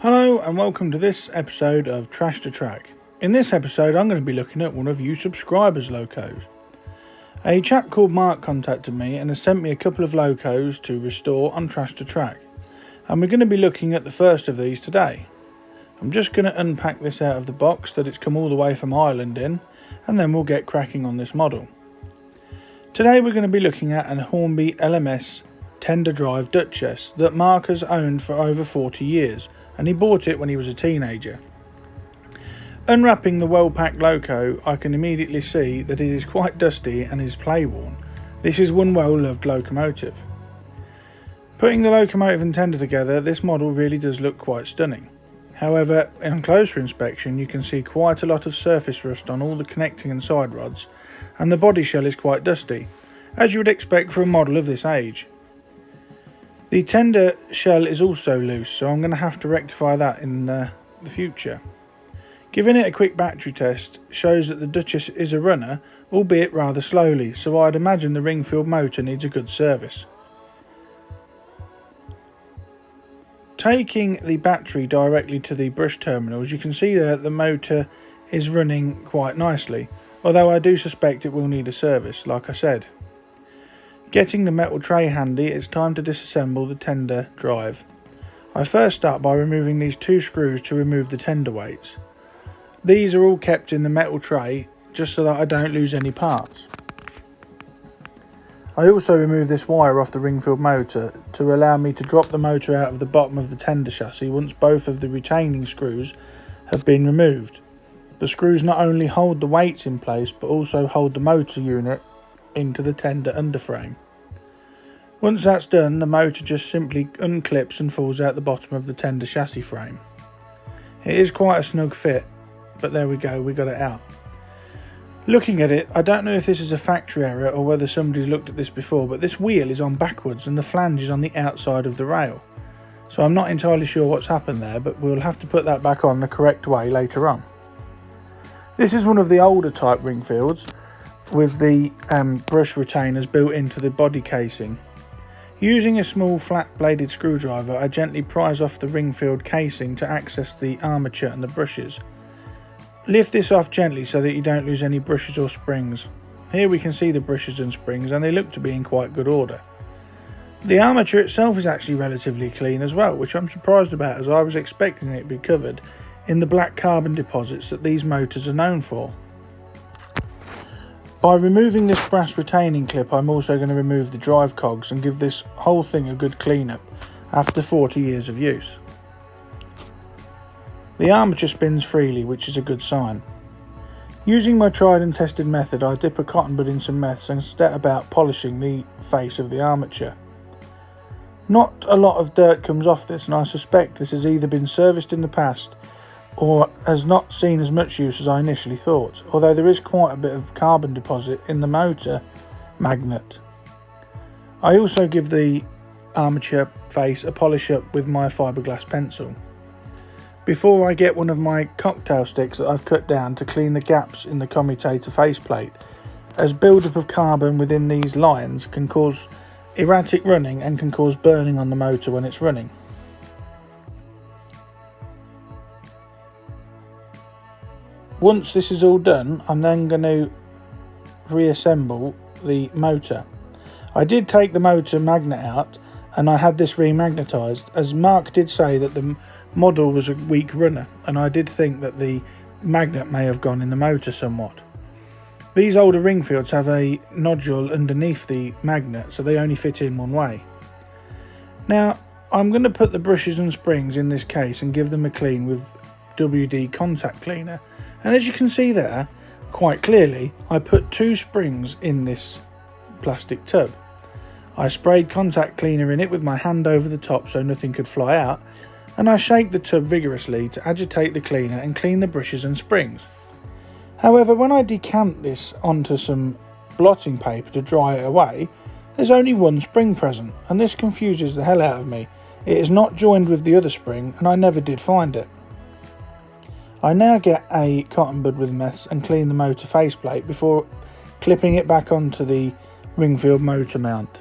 Hello and welcome to this episode of Trash to Track. In this episode I'm going to be looking at one of you subscribers' locos. A chap called Mark contacted me and has sent me a couple of locos to restore on Trash to Track, and we're going to be looking at the first of these today. I'm just going to unpack this out of the box that it's come all the way from Ireland in, and then we'll get cracking on this model. Today we're going to be looking at an Hornby LMS tender drive Duchess that Mark has owned for over 40 years, and he bought it when he was a teenager. Unwrapping the well-packed loco, I can immediately see that it is quite dusty and is play-worn. This is one well-loved locomotive. Putting the locomotive and tender together, this model really does look quite stunning. However, on closer inspection you can see quite a lot of surface rust on all the connecting and side rods, and the body shell is quite dusty, as you would expect for a model of this age. The tender shell is also loose, so I'm going to have to rectify that in the future. Giving it a quick battery test shows that the Duchess is a runner, albeit rather slowly, so I'd imagine the ring-filled motor needs a good service. Taking the battery directly to the brush terminals, you can see that the motor is running quite nicely, although I do suspect it will need a service, like I said. Getting the metal tray handy, it's time to disassemble the tender drive. I first start by removing these two screws to remove the tender weights. These are all kept in the metal tray just so that I don't lose any parts. I also remove this wire off the ring-filled motor to allow me to drop the motor out of the bottom of the tender chassis once both of the retaining screws have been removed. The screws not only hold the weights in place but also hold the motor unit into the tender underframe. Once that's done, the motor just simply unclips and falls out the bottom of the tender chassis frame. It is quite a snug fit, but there we go, we got it out. Looking at it, I don't know if this is a factory error or whether somebody's looked at this before, but this wheel is on backwards and the flange is on the outside of the rail. So I'm not entirely sure what's happened there, but we'll have to put that back on the correct way later on. This is one of the older type ring fields with the brush retainers built into the body casing. Using a small flat bladed screwdriver, I gently prise off the ring field casing to access the armature and the brushes. Lift this off gently so that you don't lose any brushes or springs. Here we can see the brushes and springs, and they look to be in quite good order. The armature itself is actually relatively clean as well, which I'm surprised about, as I was expecting it to be covered in the black carbon deposits that these motors are known for. By removing this brass retaining clip, I'm also going to remove the drive cogs and give this whole thing a good clean up after 40 years of use. The armature spins freely, which is a good sign. Using my tried and tested method, I dip a cotton bud in some meths and set about polishing the face of the armature. Not a lot of dirt comes off this, and I suspect this has either been serviced in the past or has not seen as much use as I initially thought, although there is quite a bit of carbon deposit in the motor magnet. I also give the armature face a polish up with my fiberglass pencil. Before I get one of my cocktail sticks that I've cut down to clean the gaps in the commutator faceplate, as build-up of carbon within these lines can cause erratic running and can cause burning on the motor when it's running. Once this is all done, I'm then going to reassemble the motor. I did take the motor magnet out and I had this remagnetised, as Mark did say that the model was a weak runner, and I did think that the magnet may have gone in the motor somewhat. These older ring fields have a nodule underneath the magnet, so they only fit in one way. Now I'm going to put the brushes and springs in this case and give them a clean with WD contact cleaner, and as you can see there quite clearly, I put two springs in this plastic tub. I sprayed contact cleaner in it with my hand over the top so nothing could fly out, and I shake the tub vigorously to agitate the cleaner and clean the brushes and springs. However, when I decant this onto some blotting paper to dry it away, there's only one spring present, and this confuses the hell out of me. It is not joined with the other spring, and I never did find it. I now get a cotton bud with meths and clean the motor faceplate before clipping it back onto the ring-filled motor mount.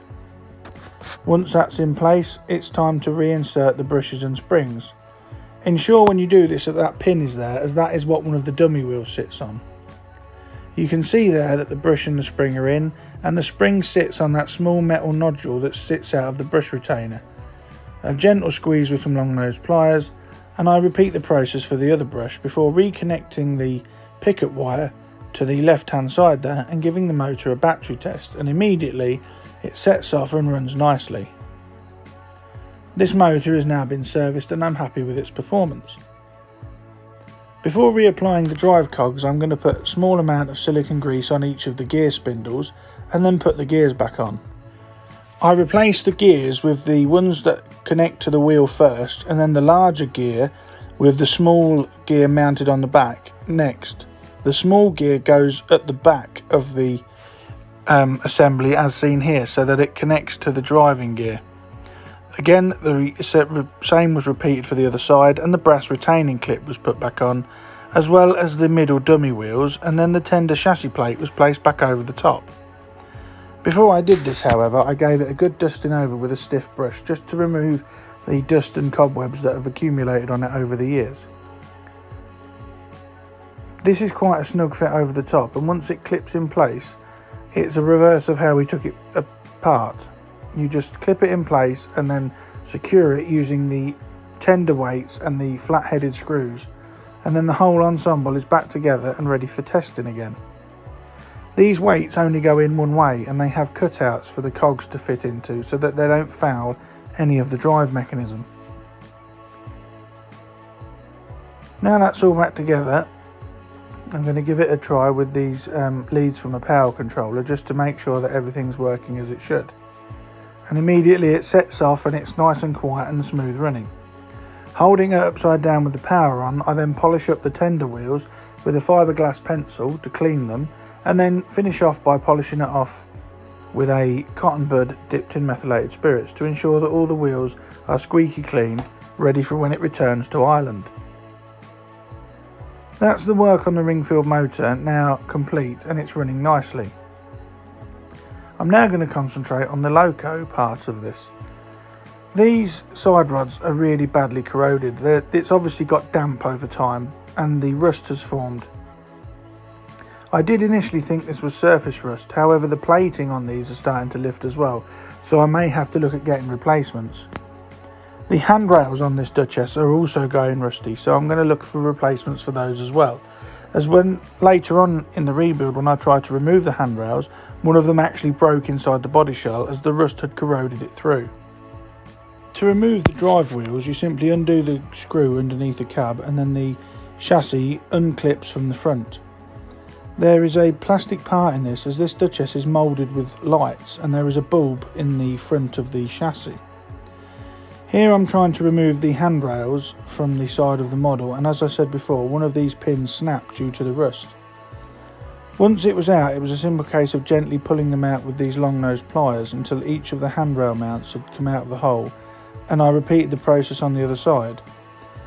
Once that's in place, it's time to reinsert the brushes and springs. Ensure when you do this that pin is there, as that is what one of the dummy wheels sits on. You can see there that the brush and the spring are in, and the spring sits on that small metal nodule that sits out of the brush retainer. A gentle squeeze with some long nose pliers, and I repeat the process for the other brush before reconnecting the pickup wire to the left hand side there and giving the motor a battery test, and immediately it sets off and runs nicely. This motor has now been serviced and I'm happy with its performance. Before reapplying the drive cogs, I'm going to put a small amount of silicone grease on each of the gear spindles and then put the gears back on. I replace the gears with the ones that connect to the wheel first, and then the larger gear with the small gear mounted on the back next. The small gear goes at the back of the assembly as seen here, so that it connects to the driving gear. Again, the same was repeated for the other side, and the brass retaining clip was put back on, as well as the middle dummy wheels, and then the tender chassis plate was placed back over the top. Before I did this, however, I gave it a good dusting over with a stiff brush, just to remove the dust and cobwebs that have accumulated on it over the years. This is quite a snug fit over the top, and once it clips in place, it's a reverse of how we took it apart. You just clip it in place and then secure it using the tender weights and the flat-headed screws, and then the whole ensemble is back together and ready for testing again. These weights only go in one way, and they have cutouts for the cogs to fit into so that they don't foul any of the drive mechanism. Now that's all back together, I'm going to give it a try with these leads from a power controller, just to make sure that everything's working as it should. And immediately it sets off and it's nice and quiet and smooth running. Holding it upside down with the power on, I then polish up the tender wheels with a fiberglass pencil to clean them, and then finish off by polishing it off with a cotton bud dipped in methylated spirits to ensure that all the wheels are squeaky clean, ready for when it returns to Ireland. That's the work on the ring-filled motor now complete, and it's running nicely. I'm now going to concentrate on the loco part of this. These side rods are really badly corroded. It's obviously got damp over time and the rust has formed. I did initially think this was surface rust, however the plating on these are starting to lift as well, so I may have to look at getting replacements. The handrails on this Duchess are also going rusty, so I'm going to look for replacements for those as well. As when later on in the rebuild, when I tried to remove the handrails, one of them actually broke inside the body shell as the rust had corroded it through. To remove the drive wheels, you simply undo the screw underneath the cab, and then the chassis unclips from the front. There is a plastic part in this, as this Duchess is moulded with lights, and there is a bulb in the front of the chassis. Here I'm trying to remove the handrails from the side of the model, and as I said before, one of these pins snapped due to the rust. Once it was out, it was a simple case of gently pulling them out with these long nosed pliers until each of the handrail mounts had come out of the hole, and I repeated the process on the other side.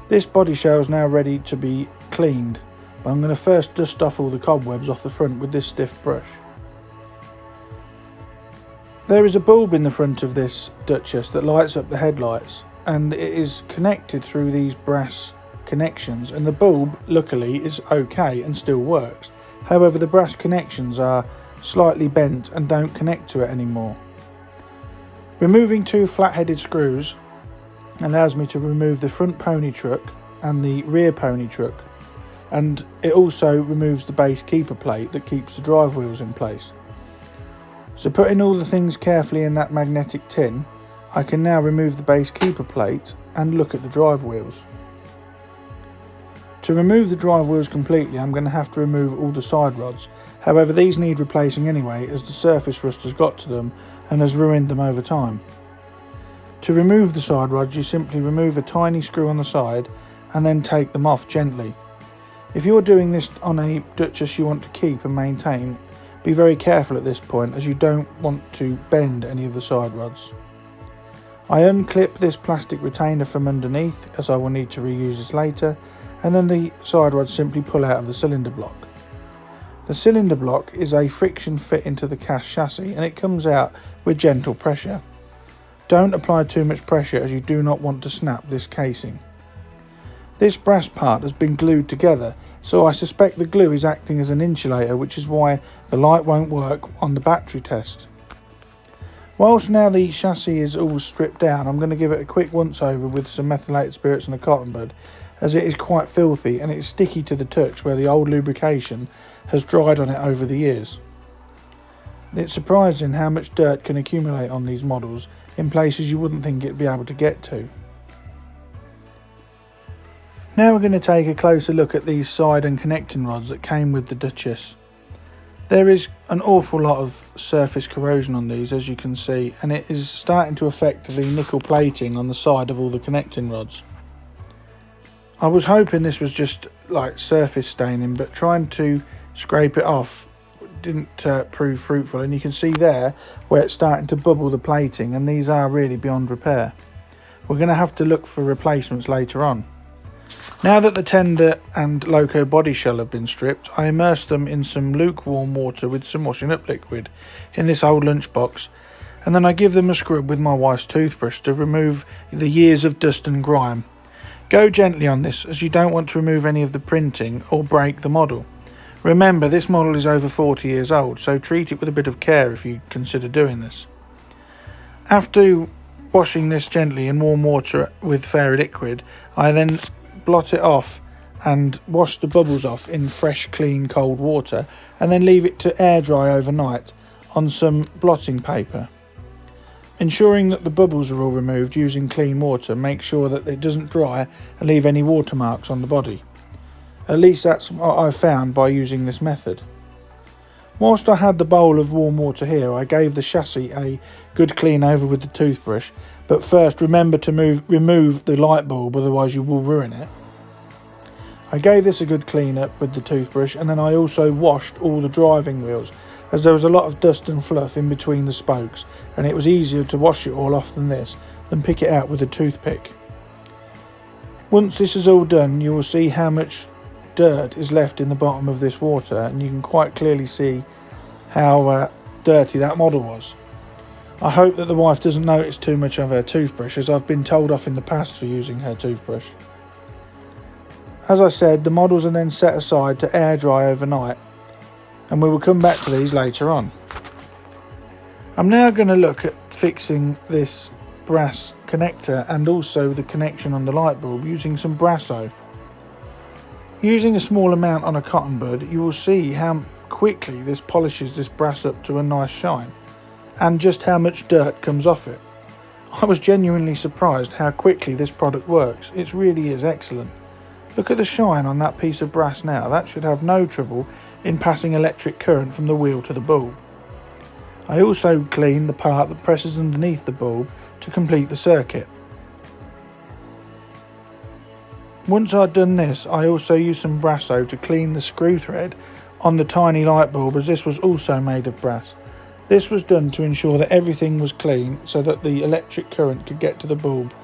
This body shell is now ready to be cleaned, but I'm going to first dust off all the cobwebs off the front with this stiff brush. There is a bulb in the front of this Duchess that lights up the headlights, and it is connected through these brass connections, and the bulb luckily is okay and still works. However, the brass connections are slightly bent and don't connect to it anymore. Removing two flat-headed screws allows me to remove the front pony truck and the rear pony truck, and it also removes the base keeper plate that keeps the drive wheels in place. So putting all the things carefully in that magnetic tin, I can now remove the base keeper plate and look at the drive wheels. To remove the drive wheels completely, I'm going to have to remove all the side rods. However, these need replacing anyway, as the surface rust has got to them and has ruined them over time. To remove the side rods, you simply remove a tiny screw on the side and then take them off gently. If you're doing this on a Duchess you want to keep and maintain, be very careful at this point, as you don't want to bend any of the side rods. I unclip this plastic retainer from underneath, as I will need to reuse this later, and then the side rods simply pull out of the cylinder block. The cylinder block is a friction fit into the cast chassis, and it comes out with gentle pressure. Don't apply too much pressure, as you do not want to snap this casing. This brass part has been glued together, so I suspect the glue is acting as an insulator, which is why the light won't work on the battery test. Whilst now the chassis is all stripped down, I'm going to give it a quick once over with some methylated spirits and a cotton bud, as it is quite filthy and it's sticky to the touch where the old lubrication has dried on it over the years. It's surprising how much dirt can accumulate on these models in places you wouldn't think it'd be able to get to. Now we're going to take a closer look at these side and connecting rods that came with the Duchess. There is an awful lot of surface corrosion on these, as you can see, and it is starting to affect the nickel plating on the side of all the connecting rods. I was hoping this was just like surface staining, but trying to scrape it off didn't prove fruitful, and you can see there where it's starting to bubble the plating, and these are really beyond repair. We're going to have to look for replacements later on. Now that the tender and loco body shell have been stripped, I immerse them in some lukewarm water with some washing up liquid in this old lunchbox, and then I give them a scrub with my wife's toothbrush to remove the years of dust and grime. Go gently on this, as you don't want to remove any of the printing or break the model. Remember, this model is over 40 years old, so treat it with a bit of care if you consider doing this. After washing this gently in warm water with fairy liquid, I then blot it off and wash the bubbles off in fresh, clean, cold water, and then leave it to air dry overnight on some blotting paper. Ensuring that the bubbles are all removed using clean water, make sure that it doesn't dry and leave any watermarks on the body. At least that's what I've found by using this method. Whilst I had the bowl of warm water here, I gave the chassis a good clean over with the toothbrush, but first remember to remove the light bulb, otherwise you will ruin it. I gave this a good clean up with the toothbrush, and then I also washed all the driving wheels, as there was a lot of dust and fluff in between the spokes, and it was easier to wash it all off than pick it out with a toothpick. Once this is all done, you will see how much dirt is left in the bottom of this water, and you can quite clearly see how dirty that model was. I hope that the wife doesn't notice too much of her toothbrush, as I've been told off in the past for using her toothbrush. As I said, the models are then set aside to air dry overnight, and we will come back to these later on. I'm now going to look at fixing this brass connector and also the connection on the light bulb using some Brasso. Using a small amount on a cotton bud, you will see how quickly this polishes this brass up to a nice shine, and just how much dirt comes off it. I was genuinely surprised how quickly this product works. It really is excellent. Look at the shine on that piece of brass now. That should have no trouble in passing electric current from the wheel to the bulb. I also clean the part that presses underneath the bulb to complete the circuit. Once I'd done this, I also used some Brasso to clean the screw thread on the tiny light bulb, as this was also made of brass. This was done to ensure that everything was clean so that the electric current could get to the bulb.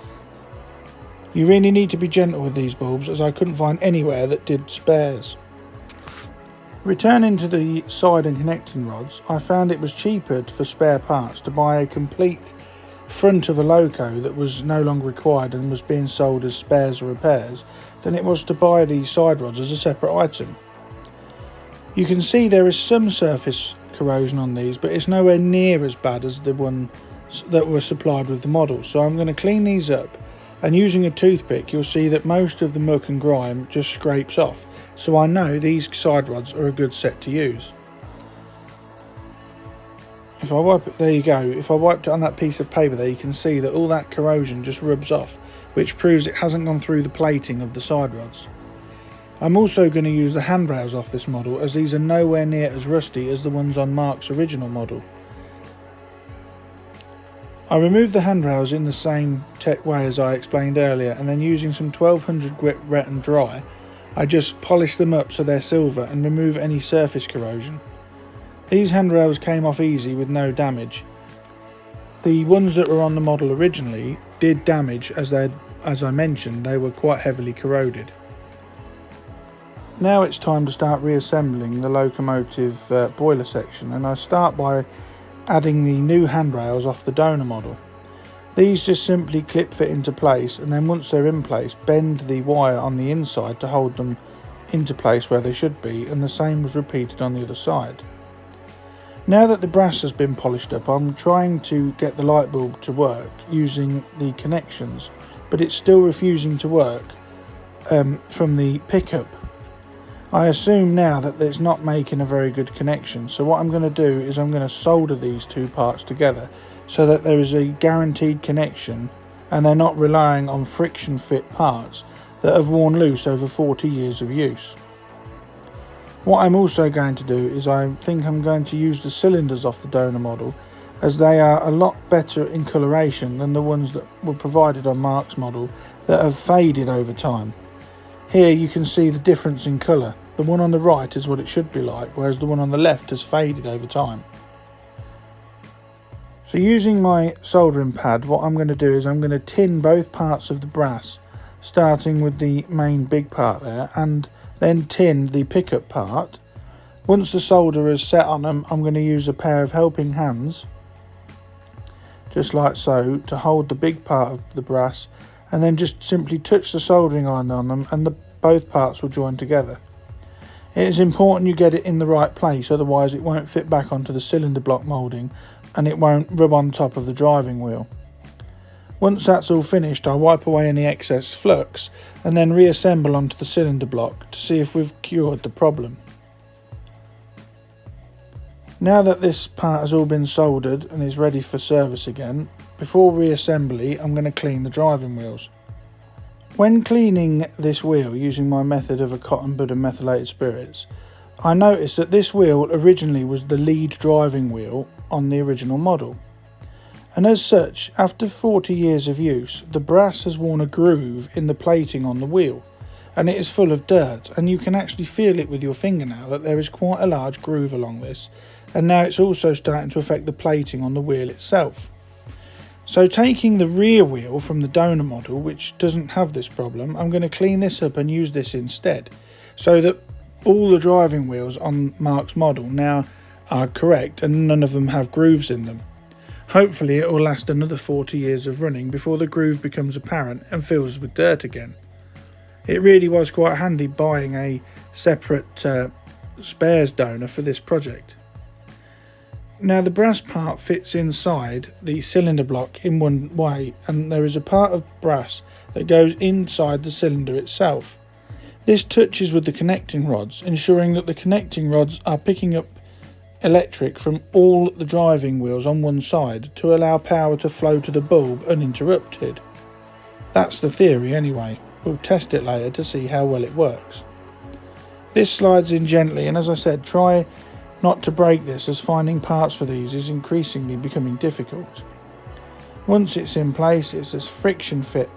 You really need to be gentle with these bulbs, as I couldn't find anywhere that did spares. Returning to the side and connecting rods, I found it was cheaper for spare parts to buy a complete front of a loco that was no longer required and was being sold as spares or repairs than it was to buy the side rods as a separate item. You can see there is some surface corrosion on these, but it's nowhere near as bad as the ones that were supplied with the model, so I'm going to clean these up, and using a toothpick you'll see that most of the muck and grime just scrapes off, so I know these side rods are a good set to use. If I wipe it, there you go, if I wiped it on that piece of paper there, you can see that all that corrosion just rubs off, which proves it hasn't gone through the plating of the side rods. I'm also going to use the handrails off this model, as these are nowhere near as rusty as the ones on Mark's original model. I removed the handrails in the same way as I explained earlier, and then using some 1200 grit wet and dry, I just polish them up so they're silver and remove any surface corrosion. These handrails came off easy with no damage. The ones that were on the model originally did damage, as I mentioned, they were quite heavily corroded. Now it's time to start reassembling the locomotive boiler section, and I start by adding the new handrails off the donor model. These just simply clip fit into place, and then once they're in place, bend the wire on the inside to hold them into place where they should be, and the same was repeated on the other side. Now that the brass has been polished up, I'm trying to get the light bulb to work using the connections, but it's still refusing to work from the pickup. I assume now that it's not making a very good connection, so what I'm going to do is I'm going to solder these two parts together so that there is a guaranteed connection and they're not relying on friction fit parts that have worn loose over 40 years of use. What I'm also going to do is I think I'm going to use the cylinders off the donor model, as they are a lot better in coloration than the ones that were provided on Mark's model that have faded over time. Here you can see the difference in colour. The one on the right is what it should be like, whereas the one on the left has faded over time. So using my soldering pad, what I'm going to do is I'm going to tin both parts of the brass, starting with the main big part there, and then tin the pickup part. Once the solder is set on them, I'm going to use a pair of helping hands, just like so, to hold the big part of the brass, and then just simply touch the soldering iron on them and both parts will join together. It is important you get it in the right place, otherwise it won't fit back onto the cylinder block moulding and it won't rub on top of the driving wheel. Once that's all finished, I wipe away any excess flux and then reassemble onto the cylinder block to see if we've cured the problem. Now that this part has all been soldered and is ready for service again, before reassembly I'm going to clean the driving wheels. When cleaning this wheel using my method of a cotton bud and methylated spirits, I noticed that this wheel originally was the lead driving wheel on the original model. And as such, after 40 years of use, the brass has worn a groove in the plating on the wheel, and it is full of dirt, and you can actually feel it with your fingernail that there is quite a large groove along this, and now it's also starting to affect the plating on the wheel itself. So taking the rear wheel from the donor model, which doesn't have this problem, I'm going to clean this up and use this instead, so that all the driving wheels on Mark's model now are correct and none of them have grooves in them. Hopefully it will last another 40 years of running before the groove becomes apparent and fills with dirt again. It really was quite handy buying a separate spares donor for this project. Now the brass part fits inside the cylinder block in one way, and there is a part of brass that goes inside the cylinder itself. This touches with the connecting rods, ensuring that the connecting rods are picking up electric from all the driving wheels on one side to allow power to flow to the bulb uninterrupted. That's the theory anyway. We'll test it later to see how well it works. This slides in gently, and as I said, try not to break this, as finding parts for these is increasingly becoming difficult. Once it's in place, it's just friction fit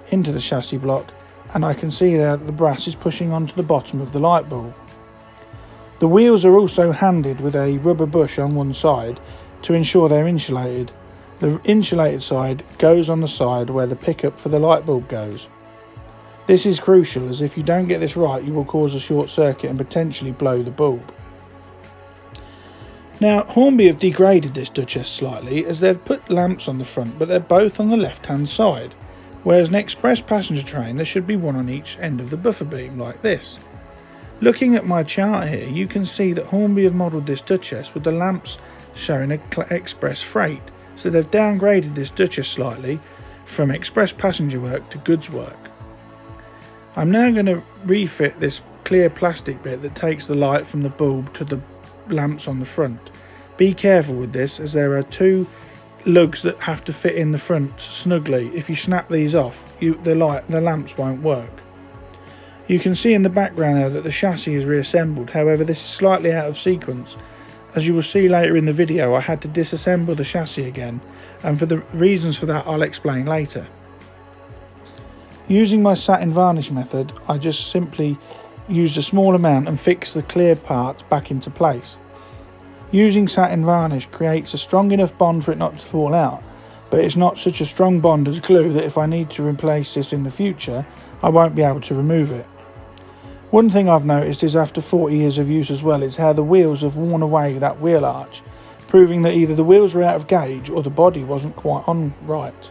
into the chassis block, and I can see there that the brass is pushing onto the bottom of the light bulb. The wheels are also handed with a rubber bush on one side to ensure they're insulated. The insulated side goes on the side where the pickup for the light bulb goes. This is crucial, as if you don't get this right you will cause a short circuit and potentially blow the bulb. Now Hornby have degraded this Duchess slightly, as they've put lamps on the front, but they're both on the left hand side, whereas an express passenger train there should be one on each end of the buffer beam like this. Looking at my chart here, you can see that Hornby have modelled this Duchess with the lamps showing express freight, so they've downgraded this Duchess slightly from express passenger work to goods work. I'm now going to refit this clear plastic bit that takes the light from the bulb to the lamps on the front. Be careful with this, as there are two lugs that have to fit in the front snugly. If you snap these off, the lamps won't work. You can see in the background there that the chassis is reassembled, however this is slightly out of sequence. As you will see later in the video, I had to disassemble the chassis again, and for the reasons for that I'll explain later. Using my satin varnish method, I just simply use a small amount and fix the clear parts back into place. Using satin varnish creates a strong enough bond for it not to fall out, but it's not such a strong bond as glue that if I need to replace this in the future, I won't be able to remove it. One thing I've noticed is after 40 years of use as well is how the wheels have worn away that wheel arch, proving that either the wheels were out of gauge or the body wasn't quite on right.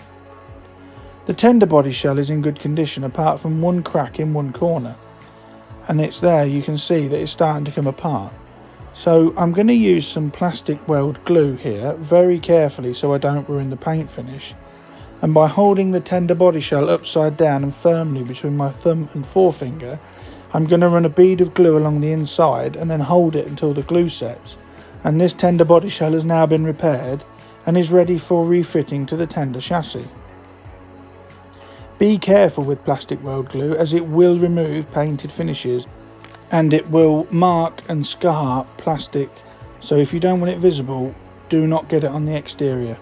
The tender body shell is in good condition apart from one crack in one corner, and it's there, you can see that it's starting to come apart. So I'm going to use some plastic weld glue here very carefully so I don't ruin the paint finish, and by holding the tender body shell upside down and firmly between my thumb and forefinger, I'm going to run a bead of glue along the inside and then hold it until the glue sets, and this tender body shell has now been repaired and is ready for refitting to the tender chassis. Be careful with plastic weld glue as it will remove painted finishes and it will mark and scar plastic, so if you don't want it visible, do not get it on the exterior.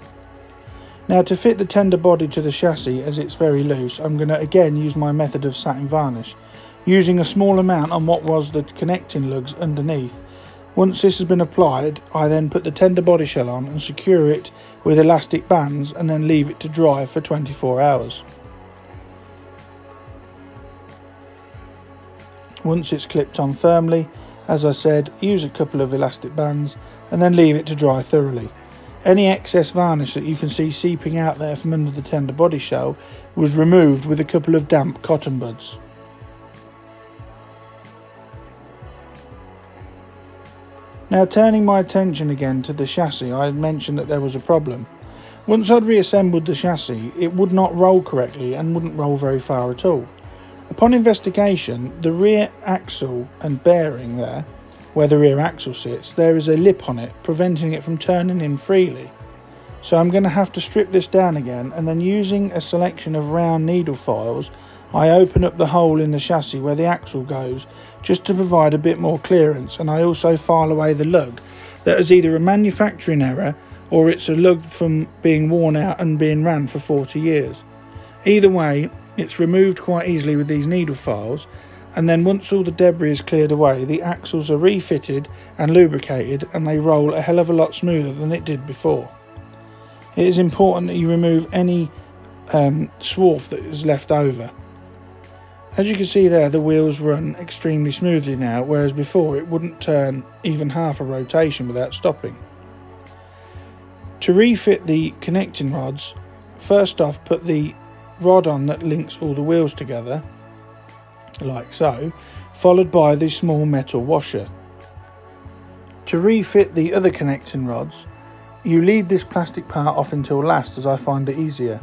Now, to fit the tender body to the chassis as it's very loose, I'm going to again use my method of satin varnish, using a small amount on what was the connecting lugs underneath. Once this has been applied, I then put the tender body shell on and secure it with elastic bands and then leave it to dry for 24 hours. Once it's clipped on firmly, as I said, use a couple of elastic bands and then leave it to dry thoroughly. Any excess varnish that you can see seeping out there from under the tender body shell was removed with a couple of damp cotton buds. Now, turning my attention again to the chassis, I had mentioned that there was a problem. Once I'd reassembled the chassis, it would not roll correctly and wouldn't roll very far at all. Upon investigation, the rear axle and bearing there, where the rear axle sits, there is a lip on it, preventing it from turning in freely. So I'm going to have to strip this down again, and then using a selection of round needle files, I open up the hole in the chassis where the axle goes, just to provide a bit more clearance, and I also file away the lug that is either a manufacturing error or it's a lug from being worn out and being ran for 40 years. Either way, it's removed quite easily with these needle files, and then once all the debris is cleared away, the axles are refitted and lubricated and they roll a hell of a lot smoother than it did before. It is important that you remove any swarf that is left over. As you can see there, the wheels run extremely smoothly now, whereas before it wouldn't turn even half a rotation without stopping. To refit the connecting rods, first off put the rod on that links all the wheels together, like so, followed by the small metal washer. To refit the other connecting rods, you leave this plastic part off until last, as I find it easier.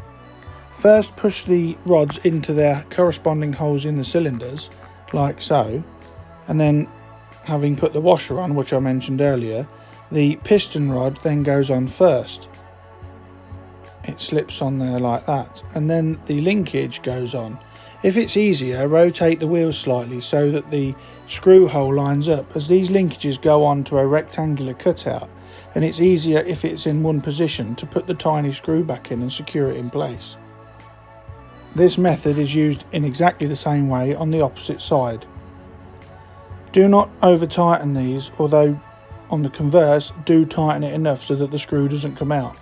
First push the rods into their corresponding holes in the cylinders, like so, and then, having put the washer on, which I mentioned earlier, the piston rod then goes on first. It slips on there like that, and then the linkage goes on. If it's easier, rotate the wheels slightly so that the screw hole lines up, as these linkages go on to a rectangular cutout, and it's easier if it's in one position to put the tiny screw back in and secure it in place. This method is used in exactly the same way on the opposite side. Do not over tighten these, although on the converse, do tighten it enough so that the screw doesn't come out.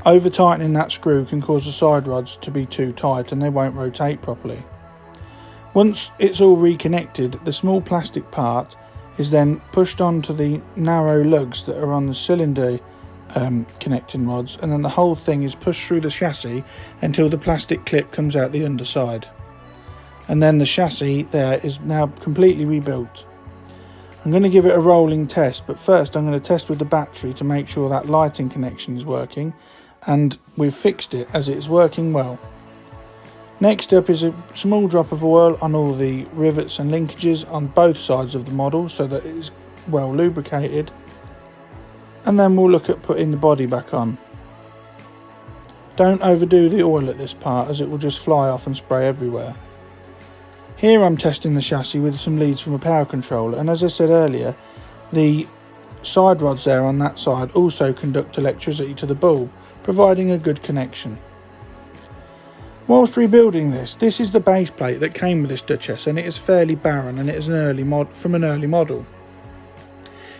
Over tightening that screw can cause the side rods to be too tight and they won't rotate properly. Once it's all reconnected, the small plastic part is then pushed onto the narrow lugs that are on the cylinder connecting rods, and then the whole thing is pushed through the chassis until the plastic clip comes out the underside. And then the chassis there is now completely rebuilt. I'm going to give it a rolling test, but first I'm going to test with the battery to make sure that lighting connection is working, and we've fixed it as it's working well. Next up is a small drop of oil on all the rivets and linkages on both sides of the model so that it is well lubricated, and then we'll look at putting the body back on. Don't overdo the oil at this part as it will just fly off and spray everywhere. Here I'm testing the chassis with some leads from a power controller, and as I said earlier, the side rods there on that side also conduct electricity to the bulb, providing a good connection. Whilst rebuilding this is the base plate that came with this Duchess, and it is fairly barren and it is from an early model.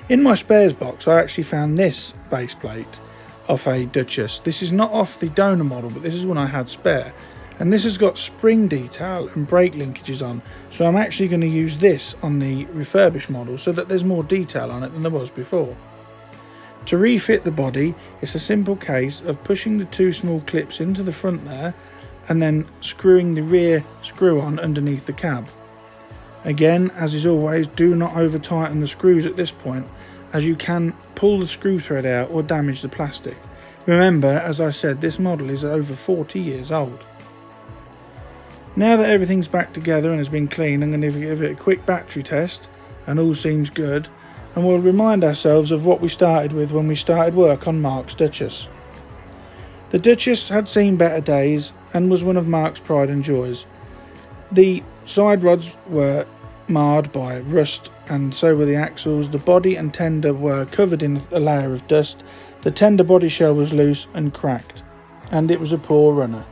In my spares box I actually found this base plate off a Duchess. This is not off the donor model, but this is one I had spare, and this has got spring detail and brake linkages on, so I'm actually going to use this on the refurbished model so that there's more detail on it than there was before. To refit the body, it's a simple case of pushing the two small clips into the front there, and then screwing the rear screw on underneath the cab. Again, as is always, do not over tighten the screws at this point, as you can pull the screw thread out or damage the plastic. Remember, as I said, this model is over 40 years old. Now that everything's back together and has been cleaned, I'm going to give it a quick battery test, and all seems good, and we'll remind ourselves of what we started with when we started work on Mark's Duchess. The Duchess had seen better days and was one of Mark's pride and joys. The side rods were marred by rust, and so were the axles. The body and tender were covered in a layer of dust. The tender body shell was loose and cracked, and it was a poor runner.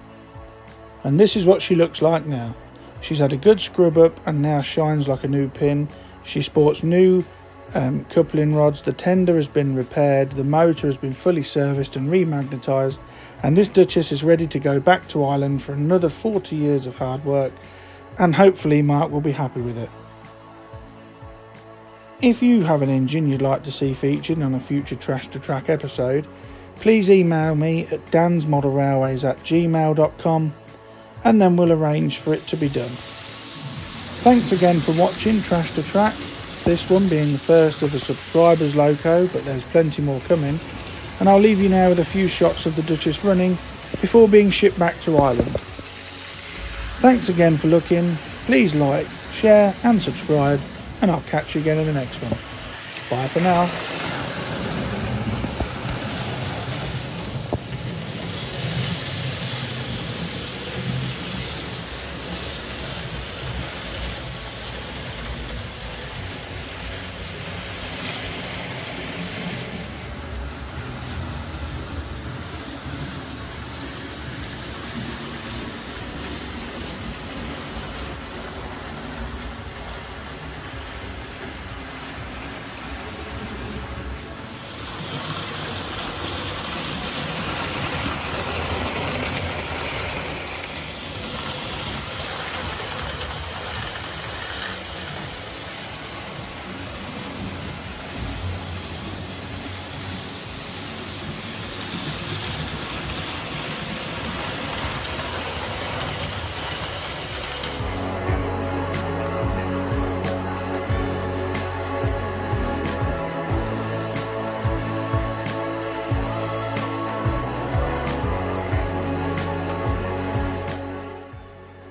And this is what she looks like now. She's had a good scrub up and now shines like a new pin. She sports new coupling rods. The tender has been repaired. The motor has been fully serviced and remagnetised, and this Duchess is ready to go back to Ireland for another 40 years of hard work, and hopefully Mark will be happy with it. If you have an engine you'd like to see featured on a future Trash to Track episode, please email me at dansmodelrailways@gmail.com, and then we'll arrange for it to be done. Thanks again for watching Trash to Track, this one being the first of the subscribers loco, but there's plenty more coming, and I'll leave you now with a few shots of the Duchess running before being shipped back to Ireland. Thanks again for looking. Please like, share and subscribe, and I'll catch you again in the next one. Bye for now.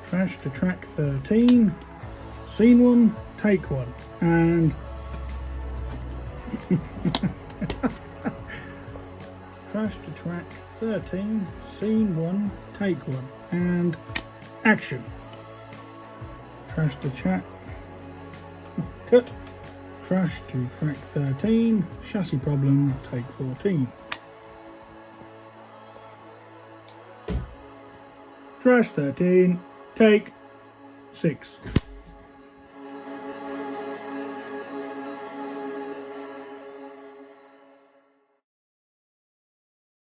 Trash to Track 13, Scene 1, Take 1, and Trash to Track 13, Scene 1, Take 1, and action. Trash to Track, cut. Trash to Track 13, Chassis Problem, Take 14. Trash 13, Take 6.